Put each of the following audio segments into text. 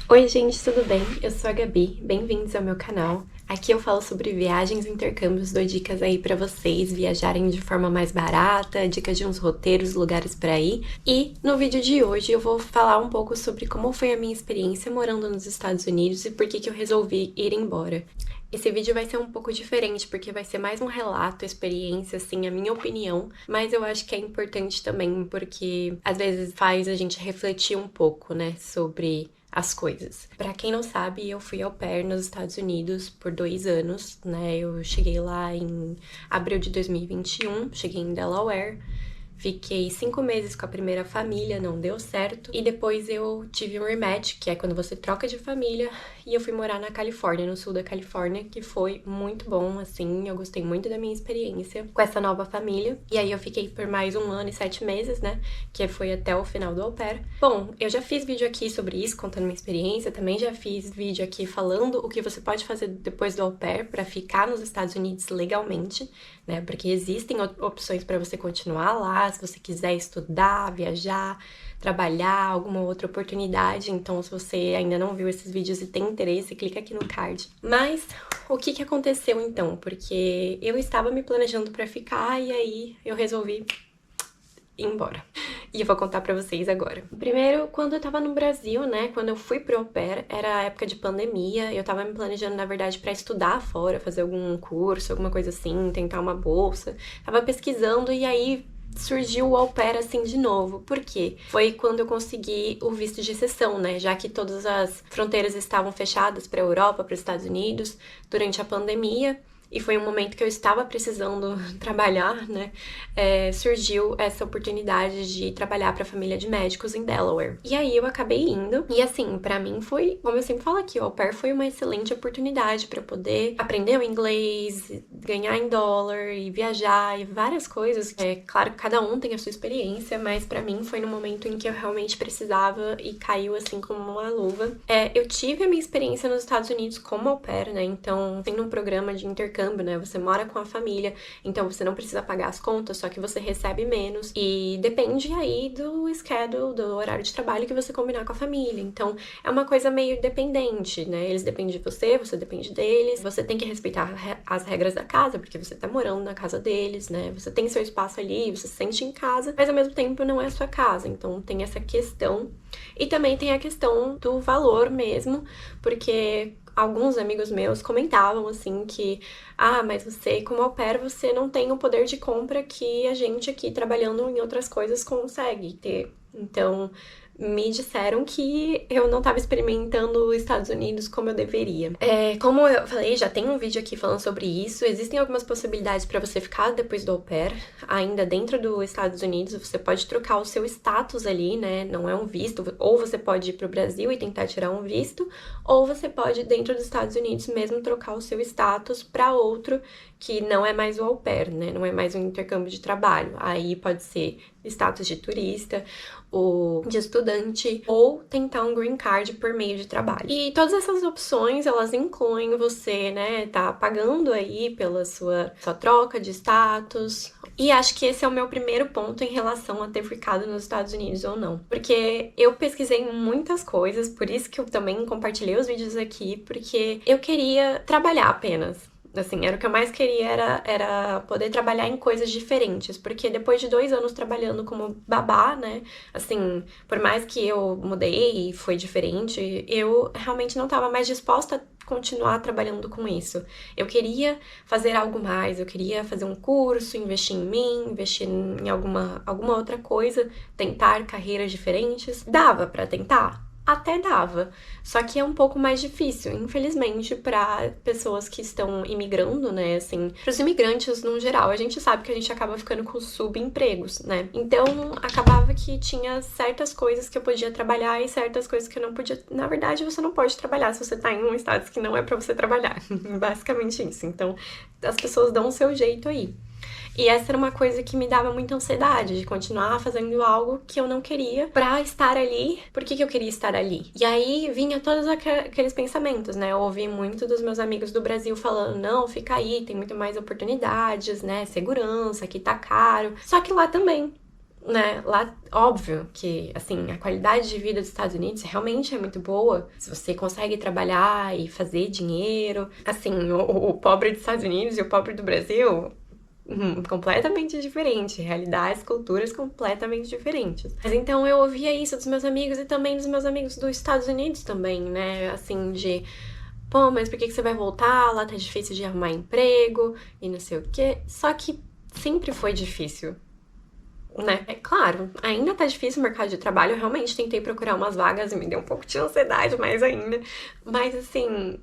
Oi gente, tudo bem? Eu sou a Gabi, bem-vindos ao meu canal. Aqui eu falo sobre viagens e intercâmbios, dou dicas aí pra vocês viajarem de forma mais barata, dicas de uns roteiros, lugares pra ir. E no vídeo de hoje eu vou falar um pouco sobre como foi a minha experiência morando nos Estados Unidos e por que eu resolvi ir embora. Esse vídeo vai ser um pouco diferente, porque vai ser mais um relato, experiência, assim, a minha opinião, mas eu acho que é importante também, porque às vezes faz a gente refletir um pouco, né, sobre as coisas. Pra quem não sabe, eu fui au pair nos Estados Unidos por 2 anos, né, eu cheguei lá em abril de 2021, cheguei em Delaware. Fiquei 5 meses com a primeira família, não deu certo. E depois eu tive um rematch, que é quando você troca de família. E eu fui morar na Califórnia, no sul da Califórnia, que foi muito bom, assim. Eu gostei muito da minha experiência com essa nova família. E aí eu fiquei por mais 1 ano e 7 meses, né? Que foi até o final do au pair. Bom, eu já fiz vídeo aqui sobre isso, contando minha experiência. Também já fiz vídeo aqui falando o que você pode fazer depois do au pair pra ficar nos Estados Unidos legalmente, né? Porque existem opções pra você continuar lá, se você quiser estudar, viajar, trabalhar, alguma outra oportunidade. Então, se você ainda não viu esses vídeos e tem interesse, clica aqui no card. Mas o que aconteceu então? Porque eu estava me planejando pra ficar e aí eu resolvi ir embora. E eu vou contar pra vocês agora. Primeiro, quando eu tava no Brasil, né, quando eu fui pro au pair, era a época de pandemia, eu tava me planejando, na verdade, pra estudar fora, fazer algum curso, alguma coisa assim, tentar uma bolsa. Tava pesquisando e aí surgiu o au pair assim de novo. Por quê? Foi quando eu consegui o visto de exceção, né? Já que todas as fronteiras estavam fechadas para a Europa, para os Estados Unidos, durante a pandemia. E foi um momento que eu estava precisando trabalhar, né? Surgiu essa oportunidade de trabalhar para a família de médicos em Delaware. E aí eu acabei indo. E assim, para mim foi, como eu sempre falo aqui, o au pair foi uma excelente oportunidade para poder aprender o inglês, ganhar em dólar e viajar e várias coisas. É claro que cada um tem a sua experiência, mas para mim foi no momento em que eu realmente precisava e caiu assim como uma luva. Eu tive a minha experiência nos Estados Unidos como au pair, né? Então, tem um programa de intercâmbio, né? Você mora com a família, então você não precisa pagar as contas, só que você recebe menos. E depende aí do schedule, do horário de trabalho que você combinar com a família. Então, é uma coisa meio dependente, né? Eles dependem de você, você depende deles. Você tem que respeitar as regras da casa, porque você tá morando na casa deles, né? Você tem seu espaço ali, você se sente em casa, mas ao mesmo tempo não é a sua casa. Então, tem essa questão. E também tem a questão do valor mesmo, porque alguns amigos meus comentavam assim que mas você, como au pair, você não tem o poder de compra que a gente aqui trabalhando em outras coisas consegue ter. Então, me disseram que eu não estava experimentando os Estados Unidos como eu deveria. Como eu falei, já tem um vídeo aqui falando sobre isso. Existem algumas possibilidades para você ficar depois do au pair, ainda dentro dos Estados Unidos. Você pode trocar o seu status ali, né? Não é um visto. Ou você pode ir para o Brasil e tentar tirar um visto, ou você pode, dentro dos Estados Unidos mesmo, trocar o seu status para outro que não é mais o au pair, né? Não é mais um intercâmbio de trabalho. Aí pode ser status de turista, ou de estudante, ou tentar um green card por meio de trabalho. E todas essas opções, elas incluem você, né, tá pagando aí pela sua troca de status. E acho que esse é o meu primeiro ponto em relação a ter ficado nos Estados Unidos ou não. Porque eu pesquisei muitas coisas, por isso que eu também compartilhei os vídeos aqui, porque eu queria trabalhar apenas. Assim, era o que eu mais queria, era poder trabalhar em coisas diferentes, porque depois de 2 anos trabalhando como babá, né, assim, por mais que eu mudei e foi diferente, eu realmente não estava mais disposta a continuar trabalhando com isso. Eu queria fazer algo mais, eu queria fazer um curso, investir em mim, investir em alguma outra coisa, tentar carreiras diferentes. Dava pra tentar? Até dava, só que é um pouco mais difícil, infelizmente, para pessoas que estão imigrando, né, assim, para os imigrantes no geral. A gente sabe que a gente acaba ficando com subempregos, né, então acabava que tinha certas coisas que eu podia trabalhar e certas coisas que eu não podia. Na verdade, você não pode trabalhar se você tá em um estado que não é para você trabalhar, basicamente isso. Então, as pessoas dão o seu jeito aí. E essa era uma coisa que me dava muita ansiedade, de continuar fazendo algo que eu não queria pra estar ali. Por que eu queria estar ali? E aí vinha todos aqueles pensamentos, né? Eu ouvi muito dos meus amigos do Brasil falando, não, fica aí, tem muito mais oportunidades, né? Segurança, aqui tá caro. Só que lá também. né, lá, óbvio que, assim, a qualidade de vida dos Estados Unidos realmente é muito boa. Se você consegue trabalhar e fazer dinheiro, assim, o pobre dos Estados Unidos e o pobre do Brasil, completamente diferente, realidades, culturas completamente diferentes. Mas então eu ouvia isso dos meus amigos e também dos meus amigos dos Estados Unidos também, né, assim, de... Pô, mas por que você vai voltar? Lá tá difícil de arrumar emprego e não sei o quê. Só que sempre foi difícil, né? É claro, ainda tá difícil o mercado de trabalho. Eu realmente tentei procurar umas vagas e me deu um pouco de ansiedade mais ainda. Mas assim,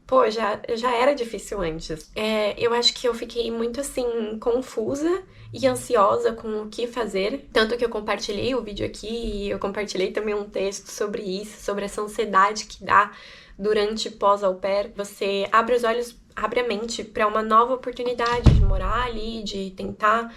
pô, já era difícil antes. Eu acho que eu fiquei muito assim, confusa e ansiosa com o que fazer. Tanto que eu compartilhei o vídeo aqui e eu compartilhei também um texto sobre isso, sobre essa ansiedade que dá durante pós-au pair. Você abre os olhos, abre a mente para uma nova oportunidade de morar ali, de tentar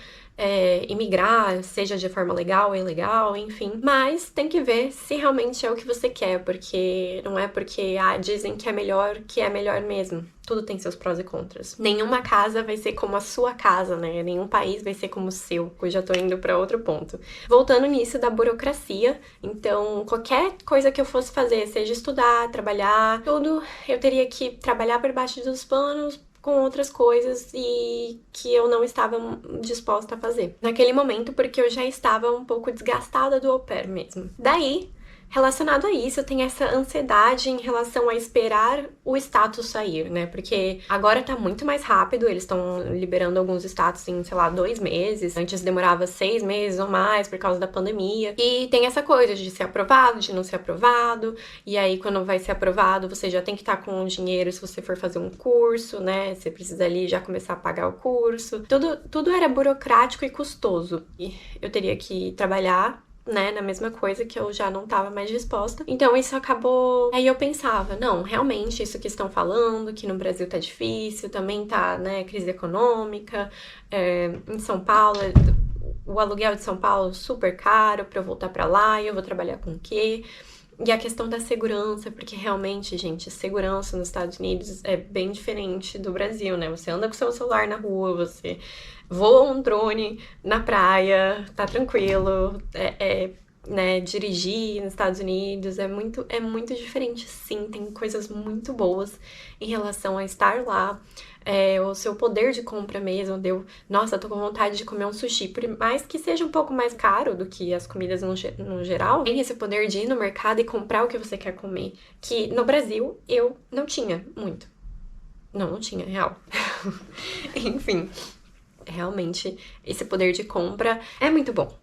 imigrar, seja de forma legal ou ilegal, enfim. Mas tem que ver se realmente é o que você quer, porque não é porque dizem que é melhor mesmo. Tudo tem seus prós e contras. Nenhuma casa vai ser como a sua casa, né? Nenhum país vai ser como o seu. Eu já tô indo pra outro ponto. Voltando nisso da burocracia, então qualquer coisa que eu fosse fazer, seja estudar, trabalhar, tudo, eu teria que trabalhar por baixo dos panos com outras coisas e que eu não estava disposta a fazer naquele momento, porque eu já estava um pouco desgastada do au pair mesmo. Daí, relacionado a isso, eu tenho essa ansiedade em relação a esperar o status sair, né? Porque agora tá muito mais rápido, eles estão liberando alguns status em, sei lá, 2 meses. Antes demorava 6 meses ou mais por causa da pandemia. E tem essa coisa de ser aprovado, de não ser aprovado. E aí, quando vai ser aprovado, você já tem que estar com dinheiro se você for fazer um curso, né? Você precisa ali já começar a pagar o curso. Tudo era burocrático e custoso. E eu teria que trabalhar, né, na mesma coisa que eu já não tava mais disposta. Então isso acabou... Aí eu pensava, não, realmente isso que estão falando, que no Brasil tá difícil, também tá, né, crise econômica, em São Paulo, o aluguel de São Paulo super caro pra eu voltar pra lá, e eu vou trabalhar com o quê? E a questão da segurança, porque realmente, gente, segurança nos Estados Unidos é bem diferente do Brasil, né? Você anda com seu celular na rua, você voa um drone na praia, tá tranquilo, né, dirigir nos Estados Unidos é muito diferente, sim, tem coisas muito boas em relação a estar lá. O seu poder de compra mesmo, nossa, tô com vontade de comer um sushi, por mais que seja um pouco mais caro do que as comidas no geral, tem esse poder de ir no mercado e comprar o que você quer comer, que no Brasil eu não tinha muito. Não tinha, real. Enfim, realmente, esse poder de compra é muito bom,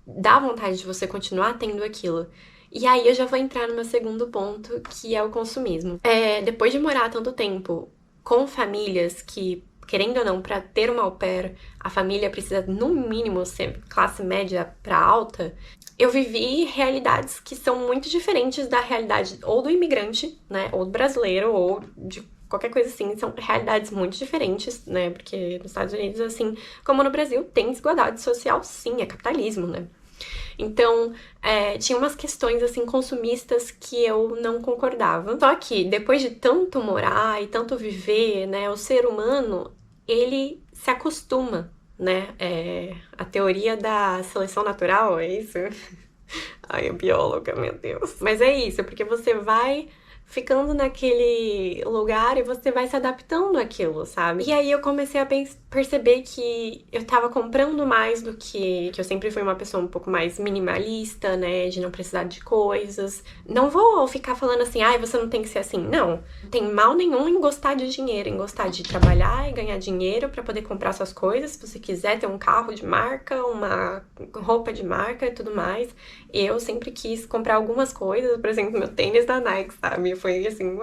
dá vontade de você continuar tendo aquilo. E aí eu já vou entrar no meu segundo ponto, que é o consumismo. Depois de morar tanto tempo com famílias que, querendo ou não, para ter uma au pair, a família precisa, no mínimo, ser classe média para alta, eu vivi realidades que são muito diferentes da realidade ou do imigrante, né, ou do brasileiro, ou de qualquer coisa assim. São realidades muito diferentes, né, porque nos Estados Unidos, assim como no Brasil, tem desigualdade social, sim, é capitalismo, né. Então, tinha umas questões, assim, consumistas que eu não concordava. Só que, depois de tanto morar e tanto viver, né, o ser humano, ele se acostuma, né? A teoria da seleção natural, é isso? Ai, a bióloga, meu Deus. Mas é isso, porque você vai ficando naquele lugar e você vai se adaptando àquilo, sabe? E aí eu comecei a perceber que eu tava comprando mais do que eu sempre fui uma pessoa um pouco mais minimalista, né? De não precisar de coisas. Não vou ficar falando assim, você não tem que ser assim. Não. Não tem mal nenhum em gostar de dinheiro, em gostar de trabalhar e ganhar dinheiro pra poder comprar suas coisas. Se você quiser ter um carro de marca, uma roupa de marca e tudo mais. Eu sempre quis comprar algumas coisas, por exemplo, meu tênis da Nike, sabe? Foi assim,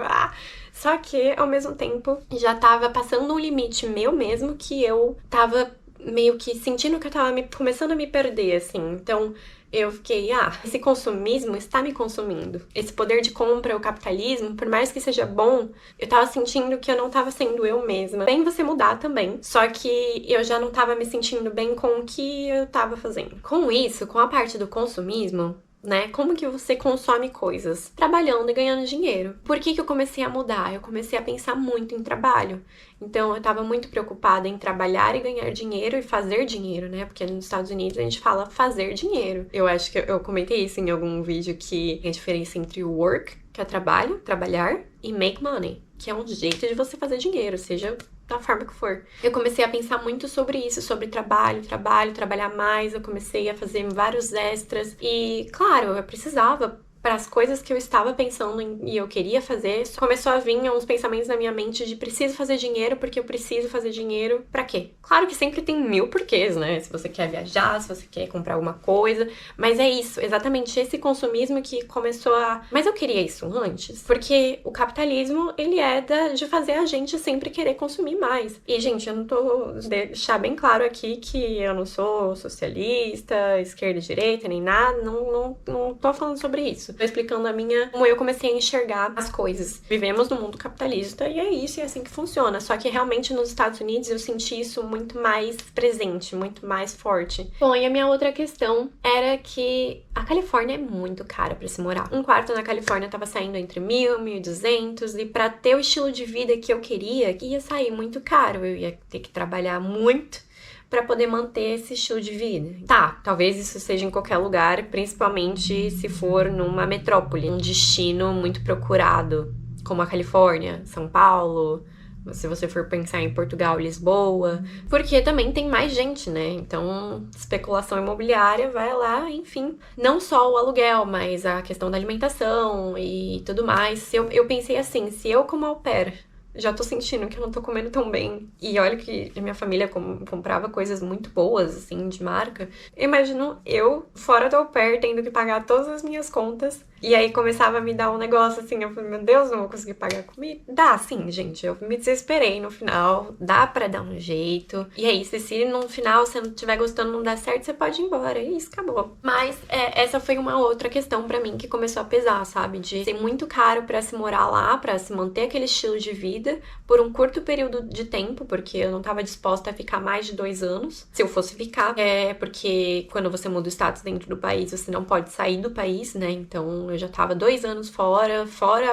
Só que, ao mesmo tempo, já tava passando um limite meu mesmo, que eu tava meio que sentindo que eu tava começando a me perder, assim. Então, eu fiquei, esse consumismo está me consumindo. Esse poder de compra, o capitalismo, por mais que seja bom, eu tava sentindo que eu não tava sendo eu mesma. Bem você mudar também, só que eu já não tava me sentindo bem com o que eu tava fazendo. Com isso, com a parte do consumismo, né? Como que você consome coisas? Trabalhando e ganhando dinheiro. Por que eu comecei a mudar? Eu comecei a pensar muito em trabalho. Então, eu tava muito preocupada em trabalhar e ganhar dinheiro e fazer dinheiro, né? Porque nos Estados Unidos a gente fala fazer dinheiro. Eu acho que eu comentei isso em algum vídeo, que tem a diferença entre work, que é trabalho, trabalhar, e make money, que é um jeito de você fazer dinheiro, seja da forma que for. Eu comecei a pensar muito sobre isso, sobre trabalhar mais. Eu comecei a fazer vários extras e, claro, eu precisava para as coisas que eu estava pensando e eu queria fazer. Começou a vir uns pensamentos na minha mente de preciso fazer dinheiro, porque eu preciso fazer dinheiro pra quê? Claro que sempre tem mil porquês, né? Se você quer viajar, se você quer comprar alguma coisa, mas é isso, exatamente esse consumismo que começou a... Mas eu queria isso antes, porque o capitalismo, ele é de fazer a gente sempre querer consumir mais. E, gente, eu não tô... deixar bem claro aqui que eu não sou socialista, esquerda e direita, nem nada, não tô falando sobre isso. Tô explicando como eu comecei a enxergar as coisas. Vivemos no mundo capitalista e é isso, e é assim que funciona. Só que realmente nos Estados Unidos eu senti isso muito mais presente, muito mais forte. Bom, e a minha outra questão era que a Califórnia é muito cara pra se morar. Um quarto na Califórnia tava saindo entre 1.000, 1.200, e pra ter o estilo de vida que eu queria, ia sair muito caro. Eu ia ter que trabalhar muito para poder manter esse estilo de vida. Tá, talvez isso seja em qualquer lugar, principalmente se for numa metrópole, um destino muito procurado, como a Califórnia, São Paulo, se você for pensar em Portugal, Lisboa, porque também tem mais gente, né? Então, especulação imobiliária vai lá, enfim. Não só o aluguel, mas a questão da alimentação e tudo mais. Eu pensei assim, se eu como au pair já tô sentindo que eu não tô comendo tão bem. E olha que a minha família comprava coisas muito boas, assim, de marca. Eu imagino eu, fora do au pair, tendo que pagar todas as minhas contas. E aí começava a me dar um negócio assim, eu falei, meu Deus, não vou conseguir pagar comida. Dá, sim, gente, eu me desesperei no final, dá pra dar um jeito. E é isso, e se no final você não estiver gostando, não dá certo, você pode ir embora, e isso, acabou. Mas essa foi uma outra questão pra mim que começou a pesar, sabe? De ser muito caro pra se morar lá, pra se manter aquele estilo de vida por um curto período de tempo, porque eu não tava disposta a ficar mais de 2 anos, se eu fosse ficar. Porque quando você muda o status dentro do país, você não pode sair do país, né? Então, eu já tava 2 anos fora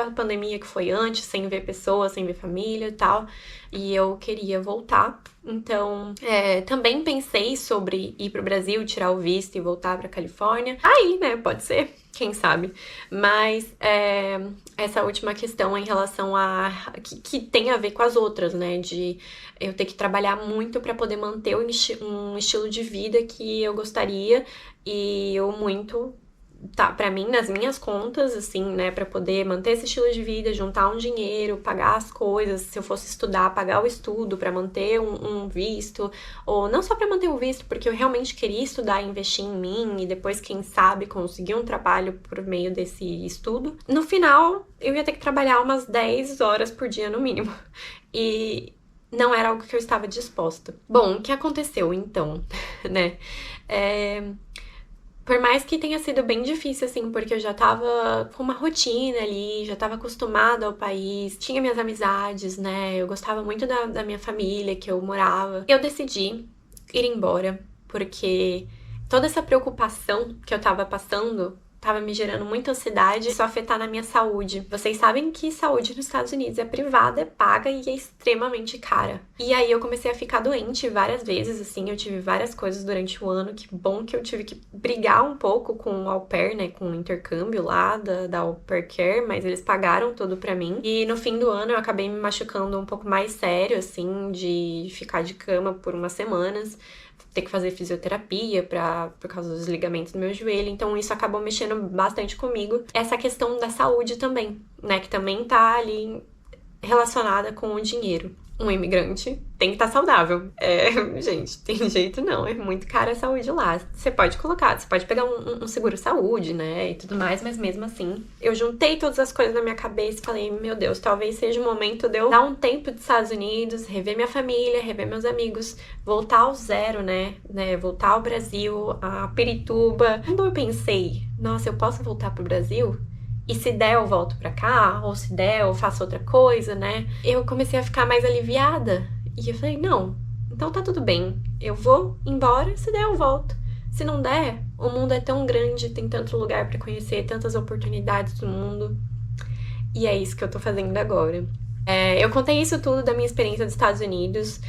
a pandemia que foi antes, sem ver pessoas, sem ver família e tal, e eu queria voltar. Então, também pensei sobre ir pro Brasil, tirar o visto e voltar pra Califórnia. Aí, né, pode ser, quem sabe. Mas essa última questão em relação a... que tem a ver com as outras, né, de eu ter que trabalhar muito pra poder manter um estilo de vida que eu gostaria, e eu muito... tá, pra mim, nas minhas contas, assim, né, pra poder manter esse estilo de vida, juntar um dinheiro, pagar as coisas, se eu fosse estudar, pagar o estudo pra manter um visto, ou não só pra manter o visto, porque eu realmente queria estudar e investir em mim, e depois, quem sabe, conseguir um trabalho por meio desse estudo. No final, eu ia ter que trabalhar umas 10 horas por dia, no mínimo. E não era algo que eu estava disposta. Bom, o que aconteceu, então, né? Por mais que tenha sido bem difícil, assim, porque eu já tava com uma rotina ali, já tava acostumada ao país, tinha minhas amizades, né? Eu gostava muito da minha família, que eu morava. Eu decidi ir embora, porque toda essa preocupação que eu tava passando tava me gerando muita ansiedade, isso afetar na minha saúde. Vocês sabem que saúde nos Estados Unidos é privada, é paga e é extremamente cara. E aí eu comecei a ficar doente várias vezes, assim, eu tive várias coisas durante o ano. Que bom que eu tive que brigar um pouco com o au pair, né, com o intercâmbio lá da au pair care, mas eles pagaram tudo pra mim. E no fim do ano eu acabei me machucando um pouco mais sério, assim, de ficar de cama por umas semanas, ter que fazer fisioterapia por causa dos ligamentos do meu joelho. Então isso acabou mexendo bastante comigo. Essa questão da saúde também, né, que também tá ali relacionada com o dinheiro. Um imigrante tem que estar saudável. Gente, tem jeito não, é muito cara a saúde lá. Você pode pegar um seguro-saúde, né, e tudo mais, mas mesmo assim, eu juntei todas as coisas na minha cabeça e falei, meu Deus, talvez seja o momento de eu dar um tempo dos Estados Unidos, rever minha família, rever meus amigos, voltar ao zero, né, voltar ao Brasil, a Pirituba. Quando eu pensei, nossa, eu posso voltar pro Brasil? E se der, eu volto pra cá, ou se der, eu faço outra coisa, né? Eu comecei a ficar mais aliviada. E eu falei, não, então tá tudo bem. Eu vou embora, se der, eu volto. Se não der, o mundo é tão grande, tem tanto lugar pra conhecer, tantas oportunidades do mundo. E é isso que eu tô fazendo agora. Eu contei isso tudo da minha experiência dos Estados Unidos.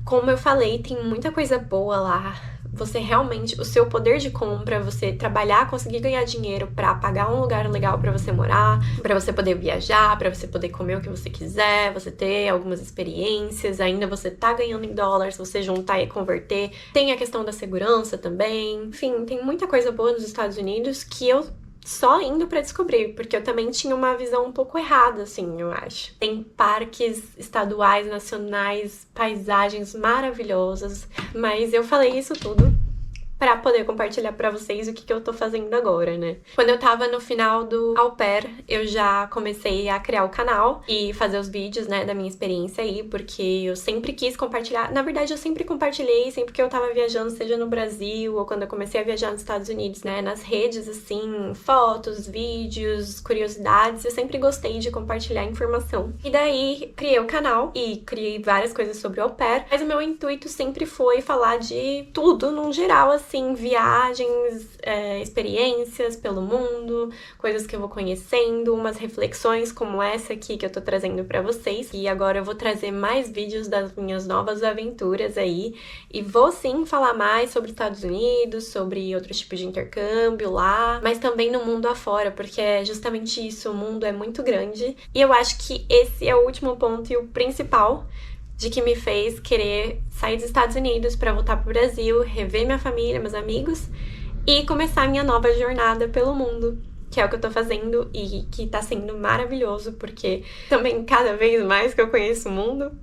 Como eu falei, tem muita coisa boa lá. Você realmente, o seu poder de compra, você trabalhar, conseguir ganhar dinheiro pra pagar um lugar legal pra você morar, pra você poder viajar, pra você poder comer o que você quiser, você ter algumas experiências, ainda você tá ganhando em dólares, você juntar e converter. Tem a questão da segurança também. Enfim, tem muita coisa boa nos Estados Unidos que eu só indo pra descobrir, porque eu também tinha uma visão um pouco errada, assim, eu acho. Tem parques estaduais, nacionais, paisagens maravilhosas, mas eu falei isso tudo pra poder compartilhar pra vocês o que eu tô fazendo agora, né? Quando eu tava no final do au pair, eu já comecei a criar o canal e fazer os vídeos, né, da minha experiência aí, porque eu sempre quis compartilhar. Na verdade, eu sempre compartilhei, sempre que eu tava viajando, seja no Brasil ou quando eu comecei a viajar nos Estados Unidos, né, nas redes, assim, fotos, vídeos, curiosidades, eu sempre gostei de compartilhar informação. E daí, criei o canal e criei várias coisas sobre o au pair, mas o meu intuito sempre foi falar de tudo, num geral, assim, viagens, experiências pelo mundo, coisas que eu vou conhecendo, umas reflexões como essa aqui que eu tô trazendo pra vocês. E agora eu vou trazer mais vídeos das minhas novas aventuras aí, e vou sim falar mais sobre os Estados Unidos, sobre outros tipos de intercâmbio lá, mas também no mundo afora, porque é justamente isso, o mundo é muito grande. E eu acho que esse é o último ponto e o principal de que me fez querer sair dos Estados Unidos para voltar pro Brasil, rever minha família, meus amigos e começar minha nova jornada pelo mundo, que é o que eu tô fazendo e que tá sendo maravilhoso, porque também cada vez mais que eu conheço o mundo,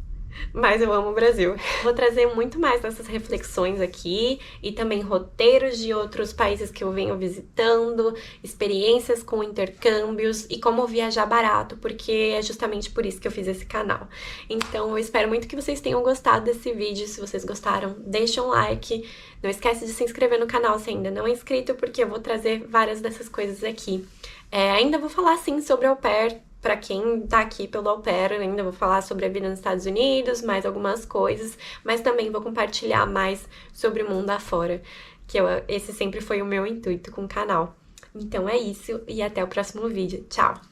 mas eu amo o Brasil. Vou trazer muito mais dessas reflexões aqui e também roteiros de outros países que eu venho visitando, experiências com intercâmbios e como viajar barato, porque é justamente por isso que eu fiz esse canal. Então eu espero muito que vocês tenham gostado desse vídeo. Se vocês gostaram, deixa um like. Não esquece de se inscrever no canal se ainda não é inscrito, porque eu vou trazer várias dessas coisas aqui. Ainda vou falar sim sobre au pair. Pra quem tá aqui pelo au pair, eu ainda vou falar sobre a vida nos Estados Unidos, mais algumas coisas, mas também vou compartilhar mais sobre o mundo afora, que esse sempre foi o meu intuito com o canal. Então é isso, e até o próximo vídeo. Tchau!